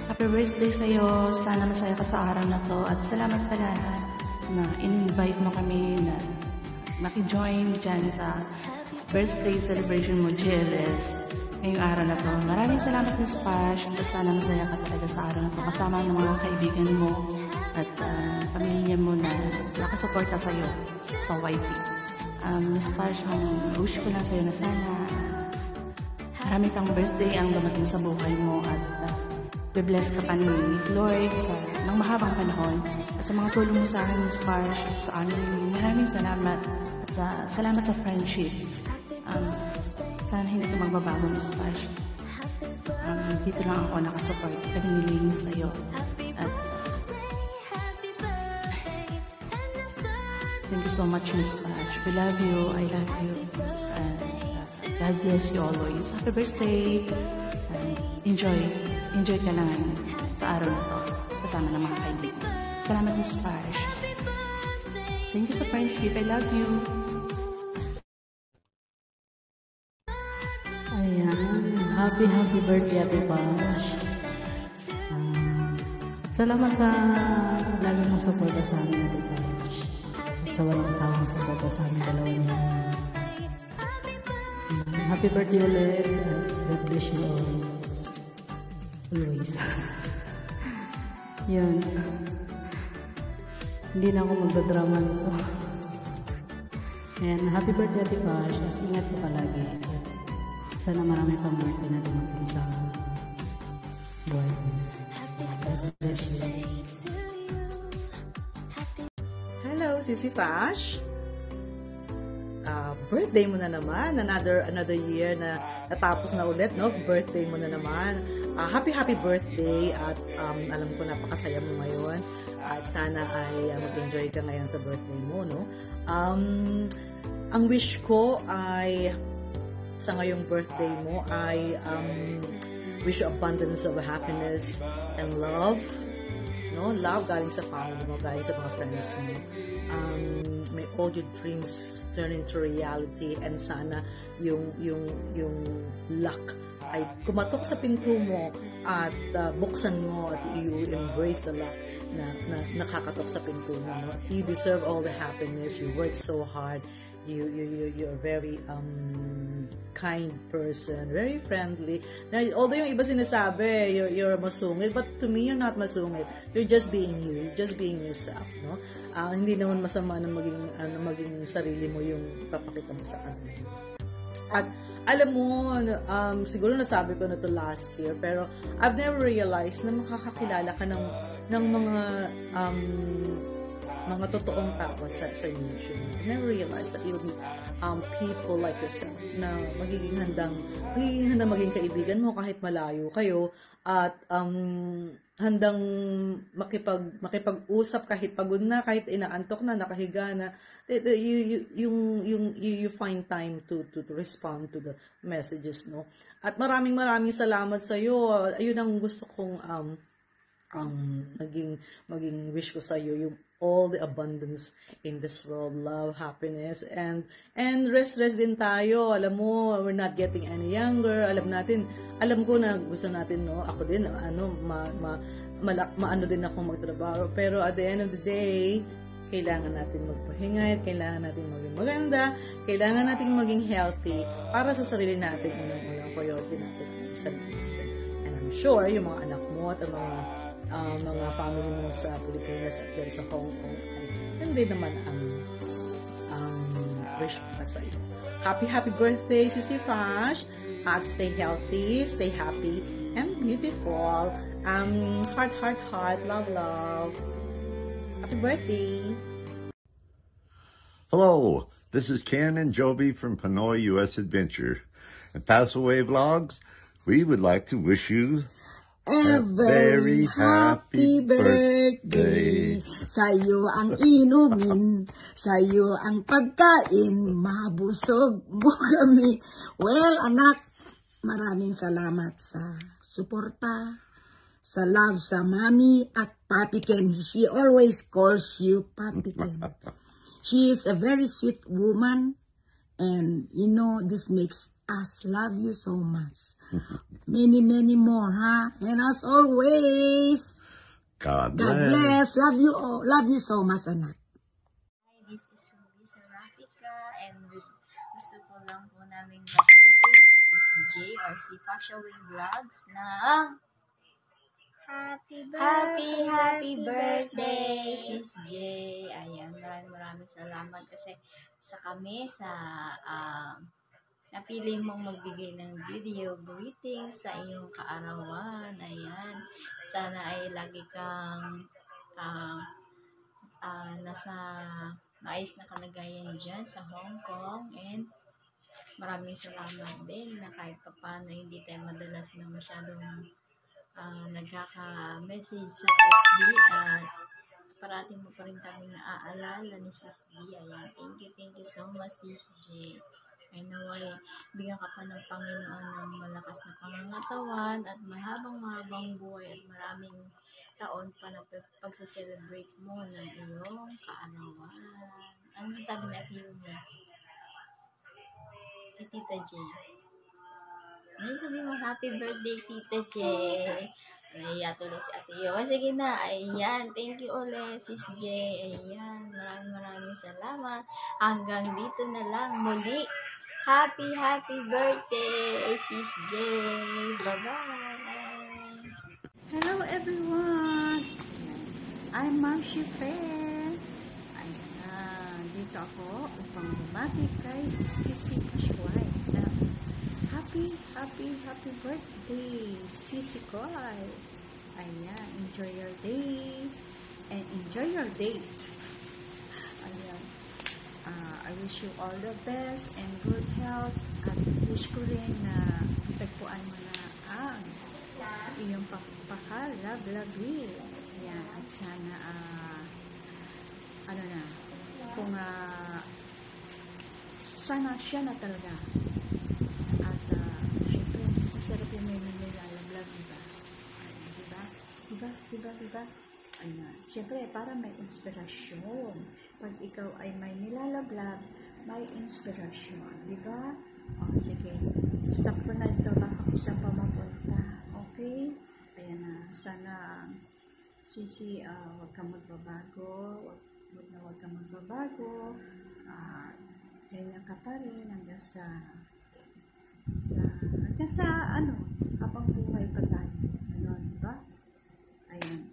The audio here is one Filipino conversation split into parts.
Happy birthday sa'yo. Sana masaya ka sa araw na to. At salamat pala na in-invite mo kami na maki-join dyan sa birthday celebration mo, GLS, ngayong araw na to. Maraming salamat, Miss Pash. Sana masaya ka talaga sa araw na to. Kasama ng mga kaibigan mo at pamilya mo na nakasuporta sa'yo sa YT. Miss Pash, wish ko lang sa'yo na sana marami kang birthday ang dumating sa buhay mo at be-bless ka pa ni Lord ng mahabang panahon at sa mga tulong mo sa akin, Miss Pash, sa amin. Maraming salamat at salamat sa friendship. Sana hindi ka magbabago, Miss Pash. Dito lang ako nakasupport pagniling sa'yo. At thank you so much, Miss Pash. We love you. I love you. And God bless you always. Happy birthday. Enjoy. Enjoy ka lang sa araw na to. Kasama ng mga kaibigan. Salamat, Miss Pash. Thank you sa friendship. I love you. Ayan. Happy birthday, Ate Pash. Salamat sa lagi mong suporta sa amin, Ate Pash. At sa walang kasama suporta sa amin dalawa niya. Happy birthday ulit. God bless you all. Always. Yun. Hindi na ako magdadrama nito. And happy birthday, Ate Pash. Ingat ka palagi. Sana marami pang birthday na dumating sa buhay ko. God bless you. Hello, Sisi Pash. Birthday mo na naman. Another year na natapos na ulit, no? Birthday mo na naman. Happy birthday at alam ko napakasaya mo ngayon at sana ay mag-enjoy ka ngayon sa birthday mo, no? Ang wish ko ay sa ngayong birthday mo ay wish you abundance of happiness and love, no? Love galing sa family mo, galing sa mga friends mo. May all your dreams turn into reality and sana yung luck ay kumatok sa pinto mo at buksan mo at you embrace the luck na nakakatok sa pinto mo, no? You deserve all the happiness. You work so hard. You're a very kind person, very friendly. Now, although yung iba sinasabi you're masungit, but to me you're not masungit. You're just being you. You're just being yourself, no? Hindi naman masama na maging sarili mo yung papakita mo sa kanila. At alam mo, siguro nasabi ko na to last year, pero I've never realized na makakakilala ka ng mga totoong tao sa YouTube. I never realized that you'll be people like yourself na magiging handang maging kaibigan mo kahit malayo kayo at handang makipag-usap kahit pagod na, kahit inaantok na, nakahiga na. You find time to respond to the messages, no? At maraming salamat sa iyo. Ayun ang gusto kong maging wish ko sa iyo, yung all the abundance in this world, love, happiness, and rest din tayo. Alam mo, we're not getting any younger. Alam ko na gusto natin, no? Ako din, maano din ako magtrabaho. Pero at the end of the day, kailangan natin magpahinga, kailangan natin maging maganda, kailangan natin maging healthy para sa sarili natin. Unang priority natin ang sarili natin. And I'm sure, yung mga anak mo at ang mga family mo sa Pilipinas at sa Hong Kong ay yun din naman ang wish ko sa iyo. Happy birthday, Sisi Pash, at stay healthy, stay happy and beautiful. Heart, love. Happy birthday. Hello, this is Ken and Joby from Pinoy U.S. Adventure. And Passaway Vlogs, we would like to wish you a very happy birthday. Sa'yo ang inumin, sa'yo ang pagkain, mabusog mo kami. Well, anak, maraming salamat sa suporta, sa love sa mami at Papi Ken. She always calls you Papi Ken. She is a very sweet woman, and you know, this makes us love you so much. Many, many more, ha? And as always, God God bless. bless. Love you all. Love you so much, anak. Hi, this is Ruby Serafika and gusto ko lang po namin batiin si Sis J or si Fashaway Vlogs na happy birthday Sis J. Ayan, maraming salamat kasi napili mong magbigay ng video greetings sa iyong kaarawan. Ayan, sana ay lagi kang nasa maayos na kalagayan dyan sa Hong Kong, and maraming salamat din na kahit paano hindi tayo madalas na masyadong nagkaka-message sa FB at parati mo pa rin kami naaalala ni Sis D. Ayan, thank you so much Sis J. I know ay bigyan ka pa ng Panginoon ng malakas na pangangatawan at mahabang buhay at maraming taon pa na pagsa-celebrate mo ng iyong kaarawan. Ano sasabi na atiyo niya? Si Tita J. Ano sabi mo? Happy birthday, Tita J. Naiya tuloy si atiyo. Sige na. Ayan. Thank you ulit, Sis J. Ayan. Maraming salamat. Hanggang dito na lang. Muli. Happy birthday, Sis J. Bye-bye. Hello everyone! I'm Ma'am Shifen. Ayan, dito ako upang bumati kay Sisi Pashuay. Happy birthday, Sisi Koy. Ayan, enjoy your day and enjoy your date. Ayan, I wish you all the best and good health at wish ko rin na tagpuan mo na ang iyong pagpapakalablagi. Yan, at sana sana siya na talaga. At syempre, mas masarap yung may nilalablag, diba? Ayan, syempre, para may inspirasyon. Pag ikaw ay may nilalablag, may inspirasyon, diba? O, sige, stop ko na ito, baka isa pa mapunta. Okay? Ayan na, sana Sisi, huwag kang magbabago, huwag kang magbabago, ganyan ka pa rin hanggang sa habang buhay pa tayo. Ano, diba? Ayan,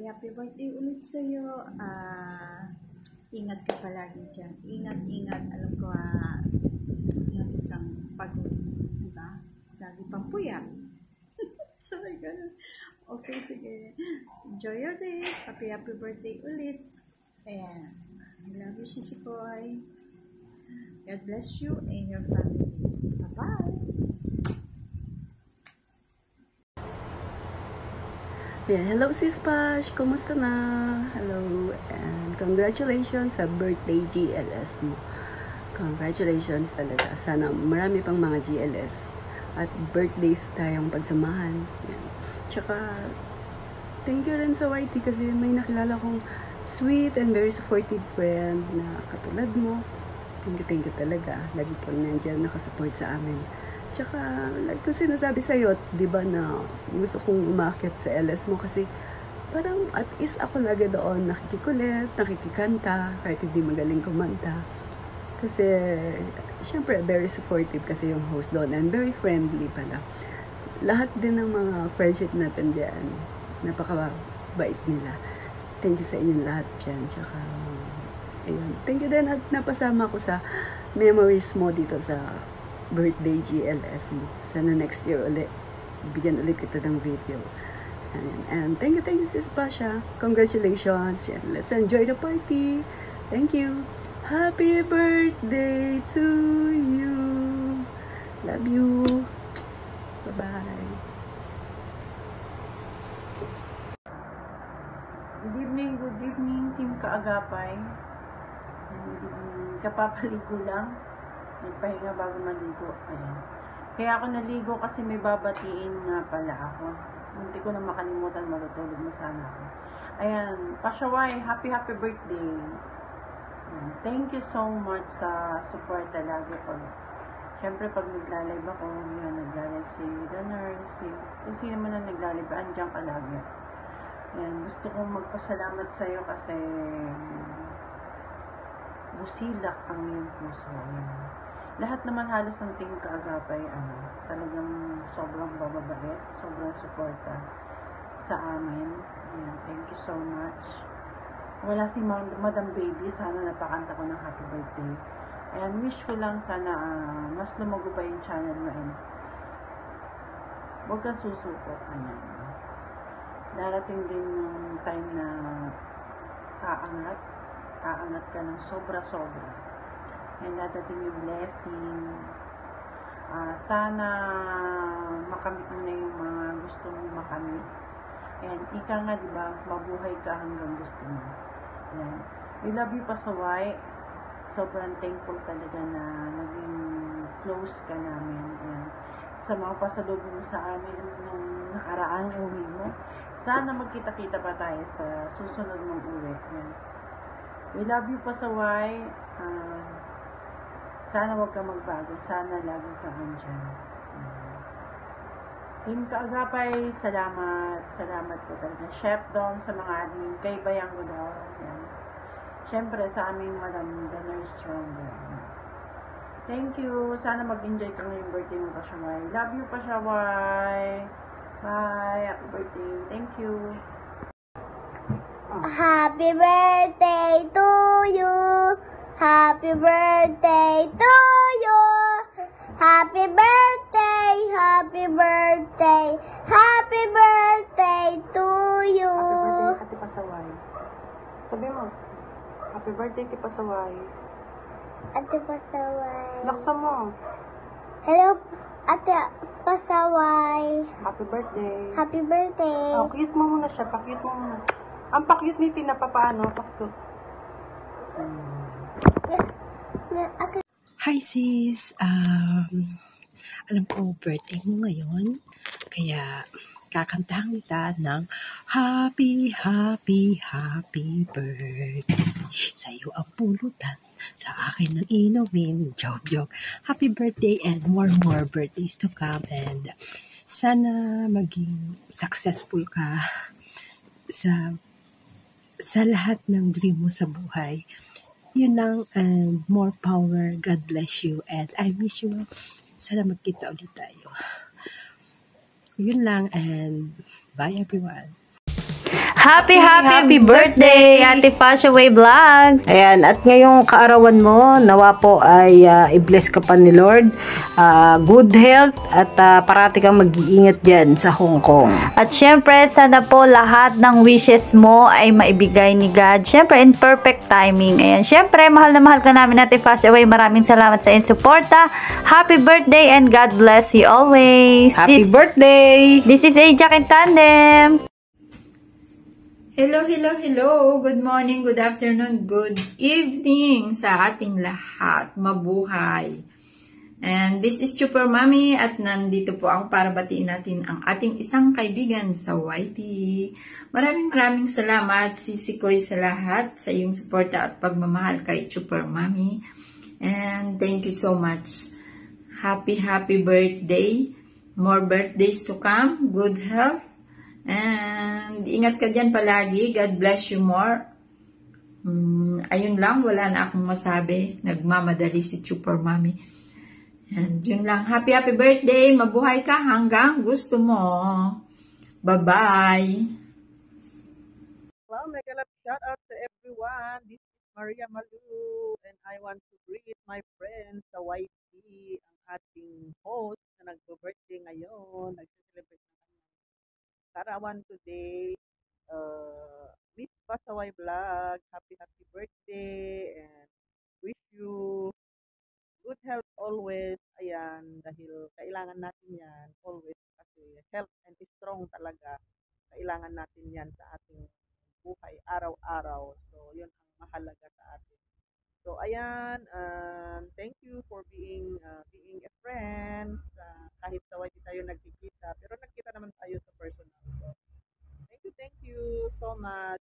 happy birthday ulit sa'yo. Ingat ka palagi dyan. Ingat. Alam ko, lagi kang pagod. Diba? Lagi pang puyat. Sorry, ganun. Okay, sige. Enjoy your day. Happy birthday ulit. Ayan. I love you, Sisi Koy. God bless you and your family. Bye-bye. Yeah, hello Sis Pash, kumusta na? Hello, and congratulations sa birthday GLS mo. Congratulations talaga. Sana marami pang mga GLS at birthdays tayong pagsamahan. Yan. Tsaka, thank you rin sa YT kasi may nakilala kong sweet and very supportive friend na katulad mo. Thank you talaga. Lagi kang nandiyan nakasupport sa amin. Tsaka, like ko sinasabi sa'yo, di ba na gusto kong umakit sa LS mo kasi parang at least ako lagi doon nakikikulit, nakikikanta, kahit hindi magaling kumanta. Kasi, syempre, very supportive kasi yung host doon and very friendly pala. Lahat din ng mga friendship natin dyan, napakabait nila. Thank you sa inyong lahat dyan. Tsaka, ayun. Thank you din at napasama ko sa memories mo dito sa birthday GLS mo. Sana next year ulit, bigyan ulit kita ng video. And thank you Sis Pasha. Congratulations. Yan. Let's enjoy the party. Thank you. Happy birthday to you. Love you. Bye-bye. Good evening, Team Kaagapay. Kapapaligo lang. Nagpahinga bago maligo. Ayan. Kaya ako naligo kasi may babatiin nga pala ako. Hindi ko na makalimutan, matutulog na sana ako. Ayan. Pashaway, happy birthday. Thank you so much sa support lagi Siyempre, pag nagla-live ako, nagla-live si The Nurse, kung sino man ang nagla-live, andyan ka lagi. Gusto kong magpasalamat sa iyo kasi busilak ang iyong puso. Lahat naman halos ng Team Kaagapay, talagang sobrang bababait, sobrang suporta sa amin. Thank you so much. Wala si Madam Baby, sana napakanta ko ng happy birthday. Wish ko lang sana mas lumago pa yung channel mo huwag kang susuko. Darating din yung time na aangat ka ng sobra-sobra. Dadating yung blessing. Sana makamit mo na yung mga gusto mong makamit. Ika nga, diba, mabuhay ka hanggang gusto mo. We love you, Pasaway. Sobrang thankful talaga na naging close ka namin. Sa mga pasalubong mo sa amin nung nakaraang uwi mo. Sana magkita-kita pa tayo sa susunod mong uwi. We love you, Pasaway. Sana wag ka magbago. Sana lagi ka andyan. Team Kaagapay, salamat. Salamat po talaga. Chef Dong sa mga admin. Kay Bayang Gudaw. Siyempre, sa aming Madam The Nurse Stronger. Thank you. Sana mag-enjoy ka ngayong birthday mo, Pasaway. Love you, Pasaway. Bye. Happy birthday. Thank you. Happy birthday to you. Happy birthday to you. Happy birthday. Happy birthday. Happy birthday to you. Happy birthday, Ate Pasaway. Sabi mo. Happy birthday, Ate Pasaway. Ate Pasaway. Laksan mo. Hello, Ate Pasaway. Happy birthday. Happy birthday. Cute mo muna siya. Pa-cute mo muna. Ang pa-cute ni Tina, paano? Pa-cute. Hi sis, alam ko birthday mo ngayon, kaya kakantahan kita ng happy, happy, happy birthday. Sa'yo ang pulutan, sa akin ang inumin, joke. Happy birthday and more birthdays to come, and sana maging successful ka sa lahat ng dream mo sa buhay. Yun lang, and more power. God bless you, and I miss you. Sana magkita ulit tayo. Yun lang, and bye everyone. Happy birthday, Ate Pasaway Vlogs! Ayan, at ngayong kaarawan mo, nawa po ay i-bless ka pa ni Lord. Good health at parati kang mag-iingat dyan sa Hong Kong. At syempre, sana po lahat ng wishes mo ay maibigay ni God. Syempre, in perfect timing. Ayan, syempre, mahal na mahal ka namin, Ate Pasaway. Maraming salamat sa iyong suporta. Happy birthday and God bless you always. Happy birthday! This is Ajak in Tandem. Hello! Good morning, good afternoon, good evening sa ating lahat. Mabuhay! And this is Super Mommy at nandito po ako para batiin natin ang ating isang kaibigan sa YT. Maraming salamat, Sisi Koy, sa lahat, sa iyong suporta at pagmamahal kay Super Mommy. And thank you so much. Happy birthday. More birthdays to come. Good health. And ingat ka dyan palagi. God bless you more. Ayun lang, wala na akong masabi. Nagmamadali si Super Mommy. And yun lang. Happy birthday. Mabuhay ka hanggang gusto mo. Bye-bye. Well, mega love shout out to everyone. This is Maria Malu. And I want to greet my friends sa YT, ang ating host na nag-birthday ngayon. Nag-celebrate na Karawan today, Miss Pasaway Vlog, happy birthday, and wish you good health always. Ayan, dahil kailangan natin yan always kasi health and strong talaga. Kailangan natin yan sa ating buhay araw-araw. So, yun ang mahalaga sa atin. So, ayan, thank you for being a friend. Kahit sa hindi tayo nagkikita, pero nagkita naman tayo sa personal. So, thank you so much.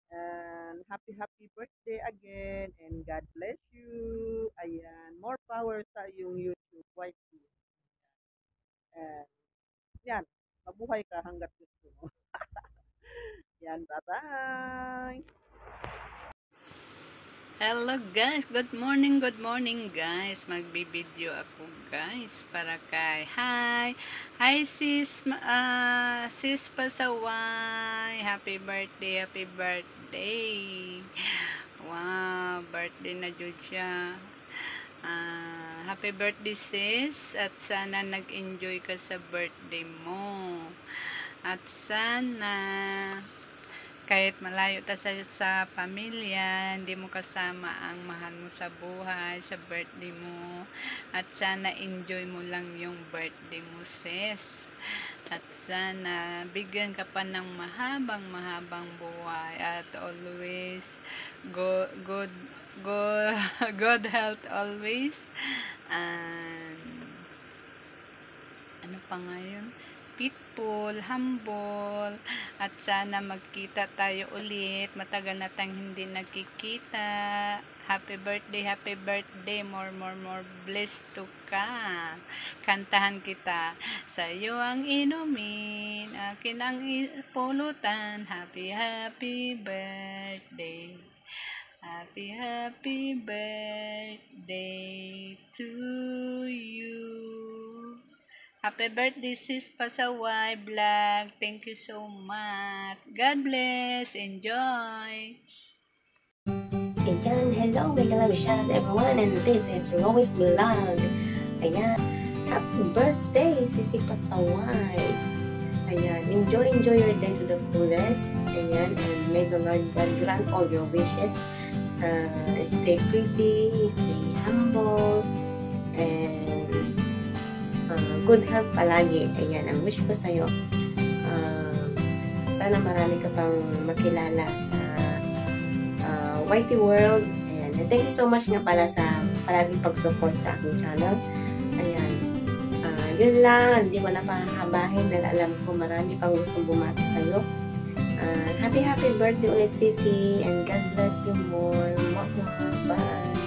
And happy birthday again. And yan, mabuhay ka hanggat gusto mo. Yan, bye-bye! Hello guys, good morning guys. Magbibideo ako guys para kay hi sis sis Pasaway, happy birthday. Wow, birthday na jud siya. Happy birthday sis, at sana nag-enjoy ka sa birthday mo, at sana kahit malayo ta sa pamilya, hindi mo kasama ang mahal mo sa buhay, sa birthday mo. At sana enjoy mo lang yung birthday mo, sis. At sana bigyan ka pa ng mahabang buhay. At always, good health always. And ano pa ngayon? Peaceful, humble, at sana magkita tayo ulit. Matagal na tayong hindi nagkikita. Happy birthday, more blessed to ka. Kantahan kita. Sa'yo ang inumin, akin ang pulutan. Happy birthday. Happy birthday to you. Happy birthday, sis Pasaway Vlog. Thank you so much. God bless. Enjoy. Ayan, hello, mega love shout out everyone, and this is Rose Vlog. Ayan, happy birthday, Sisi Pasaway. Ayan, enjoy your day to the fullest. Ayan, and may the Lord God grant all your wishes. Stay pretty, stay humble, and good health palagi. Ayan, ang wish ko sa'yo. Sana marami ka pang makilala sa YT World. Ayan. And thank you so much nga pala sa palagi pag-support sa aking channel. Ayan. Yun lang. Hindi ko na pahabahin dahil alam ko marami pang gustong bumati sa'yo. Happy birthday ulit, Sisi. And God bless you more. Bye.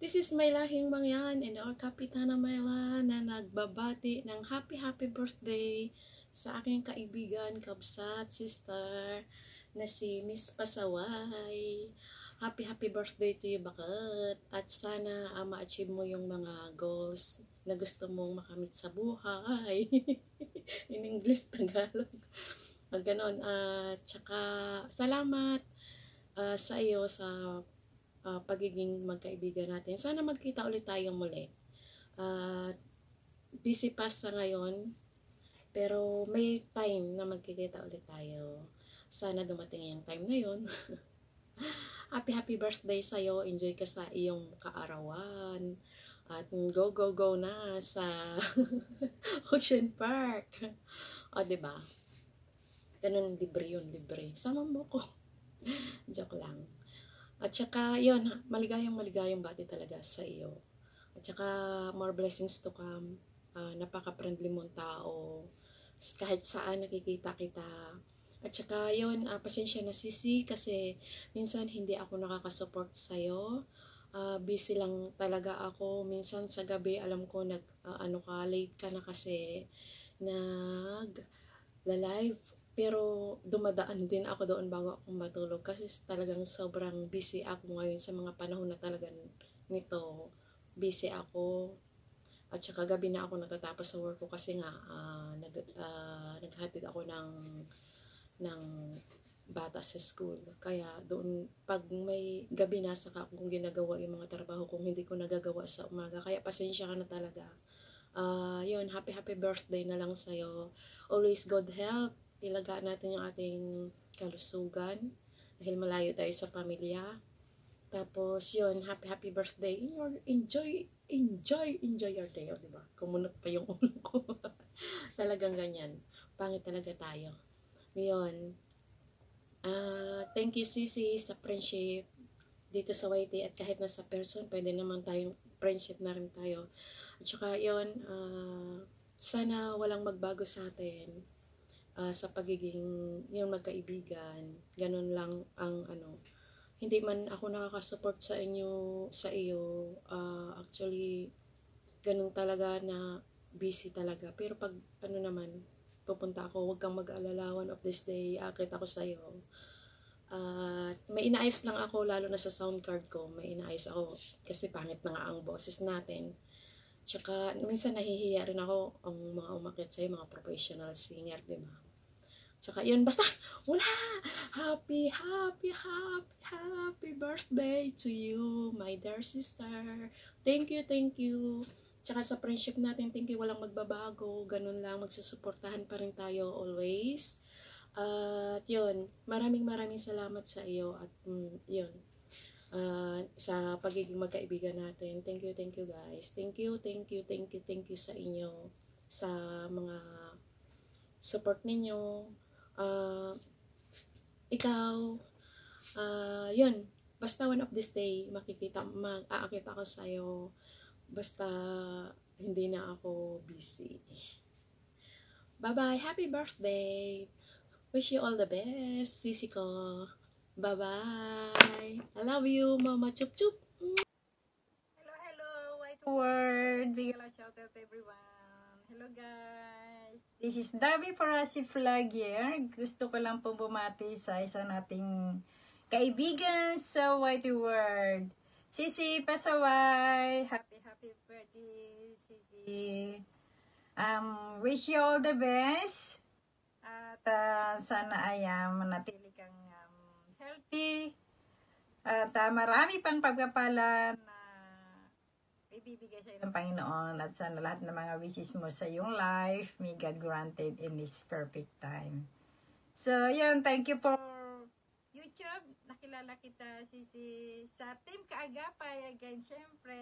This is my lahing mangyan and our Kapitana Mayla na nagbabati ng happy birthday sa aking kaibigan, kabsat, sister na si Miss Pasaway. Happy birthday to you, bakit? At sana ma-achieve mo yung mga goals na gusto mong makamit sa buhay. In English, Tagalog. Ganon. Tsaka salamat sa iyo sa pagiging magkaibigan natin. Sana magkita ulit tayo muli. Busy pa sa ngayon, pero may time na magkikita ulit tayo. Sana dumating yung time na yun. Happy birthday sa'yo. Enjoy ka sa iyong kaarawan. At go na sa Ocean Park. O, diba? Ganun, libre yun, libre. Sama mo ko. Joke lang. At saka, yun, maligayang bati talaga sa iyo. At saka, more blessings to come. Napaka-friendly mong tao. Kahit saan nakikita kita. At saka, yun, pasensya na, Sisi, kasi minsan hindi ako nakakasupport sa'yo. Busy lang talaga ako. Minsan sa gabi, alam ko, late ka na kasi nag-live. Pero dumadaan din ako doon bago ako matulog kasi talagang sobrang busy ako ngayon sa mga panahon na talagang nito. Busy ako. At saka gabi na ako natatapos sa work ko kasi nga naghatid ako ng bata sa school. Kaya doon, pag may gabi na, saka akong ginagawa yung mga trabaho kung hindi ko nagagawa sa umaga. Kaya pasensya ka na talaga. Yun, happy birthday na lang sa'yo. Always good health. Ilagaan natin yung ating kalusugan dahil malayo tayo sa pamilya. Tapos yun, happy birthday. Enjoy your day, o diba? Kumunot pa yung ulo ko. Talagang ganyan. Pangit talaga tayo. Ngayon, thank you, Sisi, sa friendship dito sa YT, at kahit nasa person, pwede naman tayong friendship na rin tayo. At saka yun, sana walang magbago sa atin. Sa pagiging yung magkaibigan, ganun lang ang hindi man ako nakaka-support sa iyo, actually, ganun talaga na busy talaga. Pero pag ano naman, pupunta ako, huwag kang mag-alala, one of this day, akit ako sa'yo. May inaayos lang ako, lalo na sa sound card ko, may inaayos ako, kasi pangit na nga ang boses natin. Tsaka, minsan nahihiya rin ako ang mga umakit sa'yo, mga professional singer, diba? Tsaka yun, basta, wala! Happy birthday to you, my dear sister. Thank you. Tsaka sa friendship natin, thank you, walang magbabago. Ganun lang, magsusuportahan pa rin tayo always. At yun, maraming salamat sa iyo. At yun, sa pagiging magkaibigan natin. Thank you guys. Thank you sa inyo. Sa mga support ninyo. Ikaw, yun, basta one of this day, aakit ako sa'yo, basta hindi na ako busy. Bye-bye, happy birthday! Wish you all the best, sisi ko. Bye-bye! I love you, mama, chup chup! Hello, White World! Big shout out everyone! Hello guys! This is Darby Farasi Vlogger. Gusto ko lang pong bumati sa isa nating kaibigan sa White World. Sisi Pasaway! Happy birthday, Sisi! Wish you all the best. At sana ay manatili kang healthy. At marami pang pagpapala na ibibigay sa iyo ng Panginoon, at sana lahat ng mga wishes mo sa iyong life may God granted in His perfect time. So, yun, thank you for YouTube. Nakilala kita, Sisi, sa Team Kaagapay again, syempre.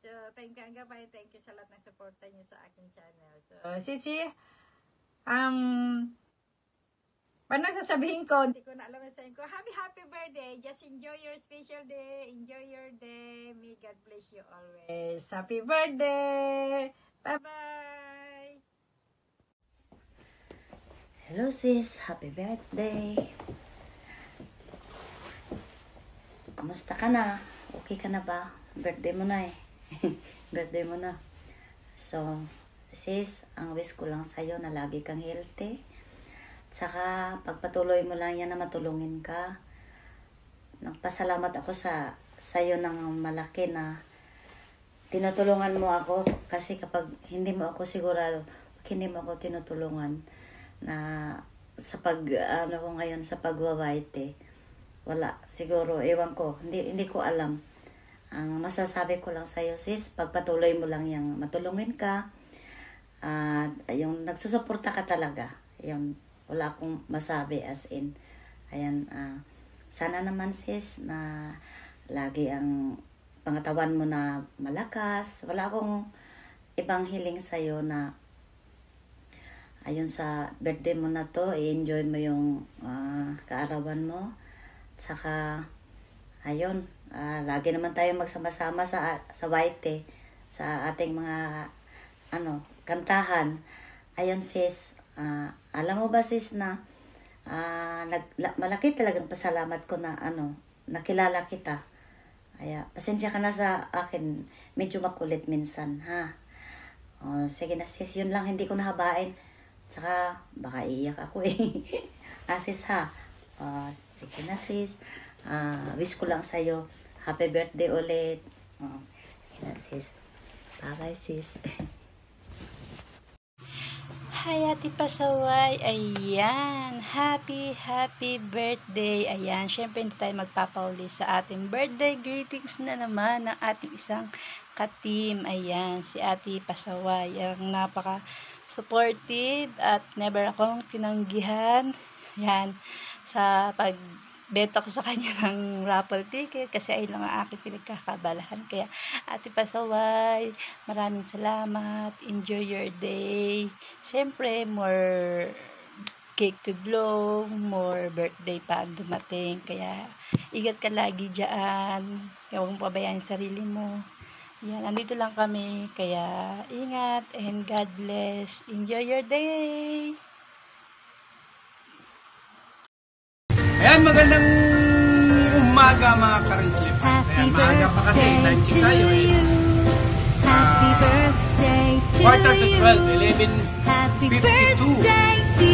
So, Team Kaagapay, thank you sa lahat ng supporta niyo sa aking channel. So, Sisi, paano sasabihin ko? Hindi ko na alam ang sabihin ko. Happy birthday. Just enjoy your special day. Enjoy your day. May God bless you always. Happy birthday. Bye-bye. Hello sis. Happy birthday. Kamusta ka na? Okay ka na ba? Birthday mo na eh. Birthday mo na. So, sis, ang wish ko lang sa'yo na lagi kang healthy. Saka, pagpatuloy mo lang yan na matulungin ka. Nagpasalamat ako sa'yo ng malaki na tinutulungan mo ako. Kasi kapag hindi mo ako sigurado, hindi mo ako tinutulungan na sa ano ko ngayon, sa pagwawaite, wala. Siguro, ewan ko, hindi ko alam. Ang masasabi ko lang sa'yo, sis, pagpatuloy mo lang yang matulungin ka. Yung nagsusuporta ka talaga. Yung wala akong masabi as in. Ayan, sana naman sis na lagi ang pangatawan mo na malakas. Wala akong ibang hiling sa'yo na ayun sa birthday mo na to, i-enjoy mo yung kaarawan mo. Saka, ayun, lagi naman tayo magsama-sama sa Waite, sa ating mga kantahan. Ayun sis, alam mo ba sis na malaki talagang pasalamat ko na nakilala kita. Pasensya ka na sa akin, medyo makulit minsan ha. Sige na sis, yun lang, hindi ko nahabain. Saka baka iiyak ako eh. Sis ha. Sige na sis. Wish ko lang sa'yo happy birthday ulit. Sige na sis. Bye sis. Hi, Ate Pasaway. Ayan. Happy birthday. Ayan. Siyempre, hindi tayo magpapauli sa ating birthday. Greetings na naman ng ating isang ka-team. Ayan. Si Ate Pasaway. Ang napaka-supportive at never akong tinanggihan. Ayan. Sa pagbenta ko sa kanya ng raffle ticket kasi ay lang ang aking pinagkakabalahan. Kaya Ate Pasaway, maraming salamat. Enjoy your day. Siyempre, more cake to blow, more birthday pa ang dumating. Kaya ingat ka lagi dyan. Huwag mong pabayaan yung sarili mo. Yan, andito lang kami. Kaya ingat and God bless. Enjoy your day. Ayan, magandang umaga mga Karen Slippers. Ayan, maaga pa kasi, time check tayo eh. 11:45, 11:52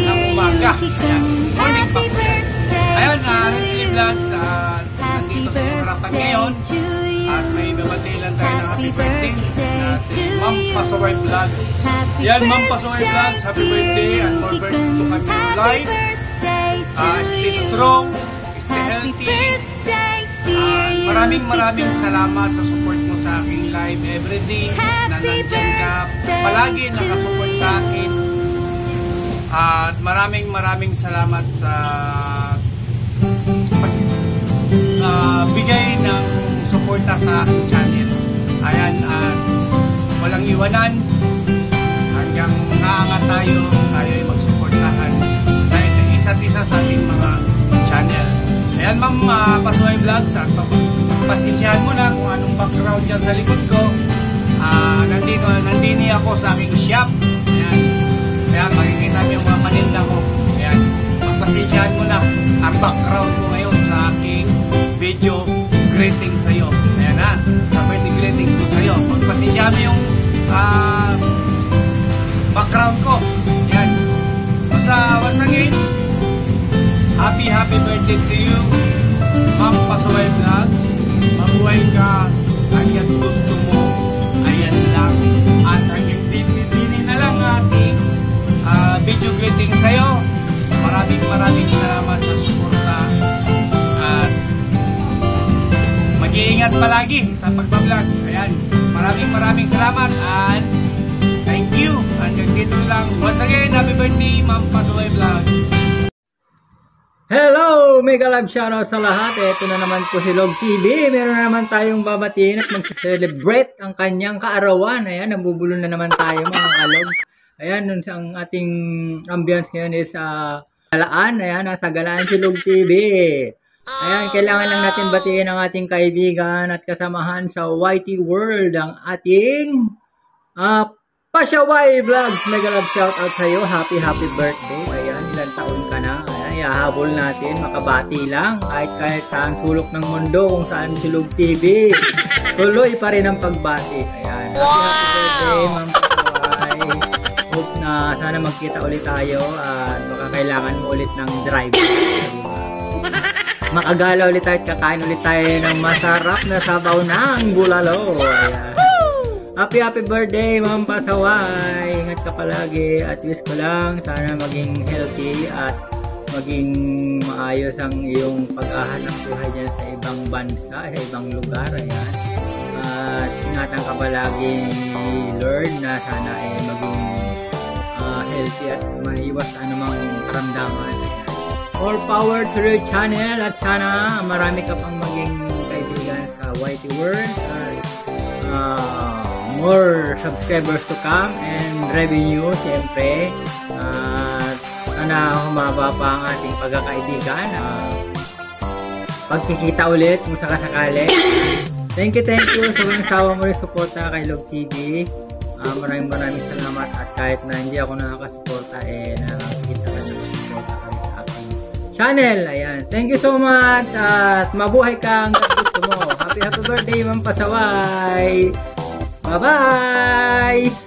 ng umaga. Ayan, morning pa po yan. Ayun, Rensley Vlogs, nandito sa harapan ngayon. At may babati lang tayo ng happy birthday na si Ma'am Pasaway Vlogs. Yan, Ma'am Pasaway Vlogs, happy birthday and more birthdays to come in your life. Stay strong, stay healthy. Maraming salamat sa support mo sa aking live everyday, na nandyan ka palagi nakasupport sa akin. At maraming salamat sa bigay ng suporta sa aking channel. Ayan, walang iwanan hanggang naangat tayo ay magsuportahan sa isa't isa sa ating mga channel. Ayan, Ma'am Pasaway Vlogs, at pasensyahan mo na kung anong background dyan sa likod ko. Nandini ako sa aking shop. Ayan, kaya makikita mo yung mga paninda ko. Ayan, pagpasensyahan mo na ang background ko ngayon sa aking video greetings sa'yo. Ayan na, sa birthday greetings ko sa'yo. Pagpasensyahan mo yung background ko. Ayan, basta once again, happy birthday to you, Ma'am Pasaway Vlogs. Mabuhay ka, hanggang gusto mo, ayan lang. At hanggang dini na lang ating video greeting sa'yo. Maraming salamat sa suporta. At mag-iingat palagi sa pagbablog. Ayan, maraming salamat and thank you. Hanggang dito lang. Once again, happy birthday, Ma'am Pasaway Vlogs. Hello! Mega love shoutout sa lahat. Ito na naman po si Log TV. Meron na naman tayong babatiin at mag-celebrate ang kanyang kaarawan. Ayan, nabubulo na naman tayo mga kalog. Ayan, ang ating ambience ngayon is galaan. Ayan, nasa galaan si Log TV. Ayan, kailangan lang natin batiin ang ating kaibigan at kasamahan sa YT World, ang ating Pasaway Vlogs. Mega love shoutout sa iyo. Happy birthday. Ayan, ilang taon ka na. Ayan, hahabol natin, makabati lang kahit saan sulok ng mundo, kung saan si Log TV. Tuloy pa rin ang pagbati. Ayan, happy birthday, Ma'am Pasaway. Hope na sana magkita ulit tayo at baka kailangan mo ulit ng drive. Makagala ulit tayo at kakain ulit tayo ng masarap na sabaw ng bulalo. Ayan. Happy birthday, Ma'am Pasaway. Ingat ka palagi at wish ko lang sana maging healthy at maging maayos ang iyong paghahanap buhay dyan sa ibang bansa, sa ibang lugar. Ayan. At ingatan ka palagi, Lord, na sana ay maging healthy at maiwas anumang karamdaman. Ayan. More power to your channel at sana marami ka pang maging kaibigan sa YT World. More subscribers to come and revenue, siyempre. Sana humaba pa ang ating pagkakaibigan. Pagkikita ulit kung sakasakali. Thank you sa walang sawa mo rin suporta kay Log TV. Maraming salamat at kahit na hindi ako nakakasuporta, nakakita ka ng suporta kay sa aking channel. Ayan. Thank you so much at mabuhay ka hanggang gusto mo. Happy birthday, Ma'am Pasaway. Bye-bye!